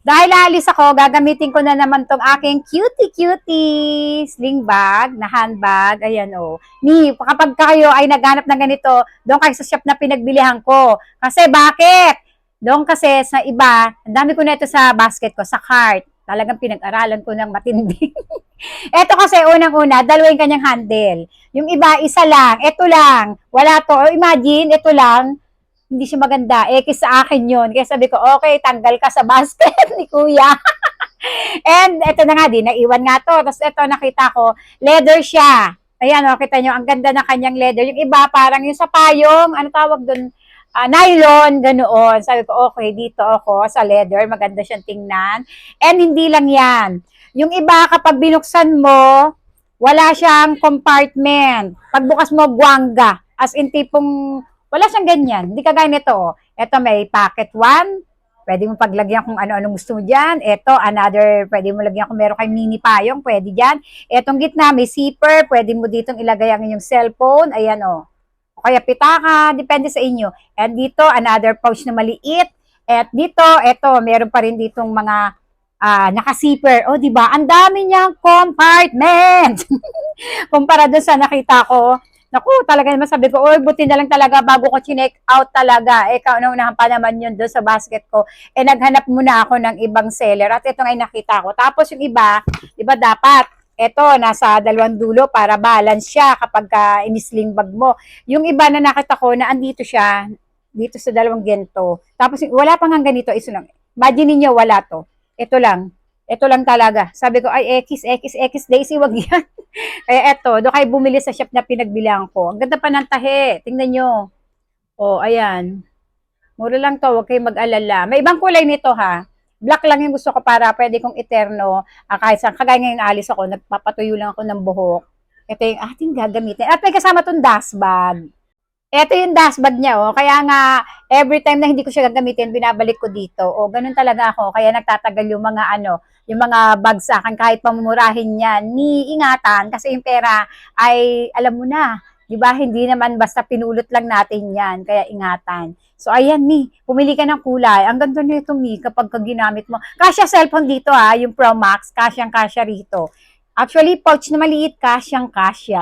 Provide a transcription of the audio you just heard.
Dahil aalis ako, gagamitin ko na naman tong aking cutie-cutie sling bag na handbag. Ayan o. Ni, kapag kayo ay naghanap ng ganito, doon kayo sa shop na pinagbilihan ko. Kasi bakit? Doon kasi sa iba, ang dami ko na ito sa basket ko, sa cart. Talagang pinag-aralan ko ng matindi. Ito kasi unang-una, dalawa yung kanyang handle. Yung iba, isa lang. Ito lang. Wala to. O imagine, ito lang hindi siya maganda. X sa akin yun. Kaya sabi ko, okay, tanggal ka sa basket ni kuya. And eto na nga, di naiwan nga to. Tapos eto, nakita ko, leather siya. Ayan, o, kita nyo, ang ganda na kanyang leather. Yung iba, parang yung sa payong, ano tawag dun? Nylon, ganoon. Sabi ko, okay, dito ako sa leather. Maganda siyang tingnan. And hindi lang yan. Yung iba, kapag binuksan mo, wala siyang compartment. Pagbukas mo, guangga. As in tipong wala siyang ganyan. Hindi kagaya nito. Ito may pocket 1. Pwede mo paglagyan kung ano-ano gusto mo dyan. Ito, another, pwede mo lagyan kung meron kayong mini payong, pwede dyan. Etong gitna, may zipper. Pwede mo ditong ilagay ang inyong cellphone. Ayan o. O kaya pitaka, depende sa inyo. And dito, another pouch na maliit. At dito, ito, meron pa rin ditong mga naka-zipper. O, di ba? Ang dami niyang compartment. Kumpara dun sa nakita ko, naku, talaga naman sabi ko, oy, buti na lang talaga bago ko chinek out talaga. Eh, kaunahan pa naman yun doon sa basket ko. Eh, naghanap muna ako ng ibang seller at ito nga nakita ko. Tapos yung iba, di ba dapat, ito, nasa dalawang dulo para balance siya kapag inisling bag mo. Yung iba na nakita ko na andito siya, dito sa dalawang gento. Tapos wala pang nga ganito, iso lang. Imagine niyo wala to. Ito lang. Ito lang talaga. Sabi ko, ay, X Daisy, wag yan. Kaya eto, doon kayo bumili sa shop na pinagbilihan ko. Ang ganda pa ng tahe. Tingnan nyo. Oh, ayan. Mura lang to, huwag kayong mag-alala. May ibang kulay nito ha. Black lang yung gusto ko para pwede kong eterno. Kahit saan, kagaya ngayon alis ako, nagpapatuyo lang ako ng buhok. Ito yung ating gagamitin. At may kasama tong dust bag. Ito yung dust bag niya, oh. Kaya nga, every time na hindi ko siya gagamitin, binabalik ko dito. O, ganun talaga ako. Kaya nagtatagal yung mga yung mga bag sa akin, kahit pamumurahin yan, ni ingatan. Kasi yung pera ay, alam mo na, di ba? Hindi naman basta pinulot lang natin yan. Kaya ingatan. So, ayan, ni, pumili ka ng kulay. Ang ganda nito, ni, kapag ginamit mo. Kasya cellphone dito, ha, yung Pro Max, kasyang-kasya rito. Actually, pouch na maliit, kasyang-kasya.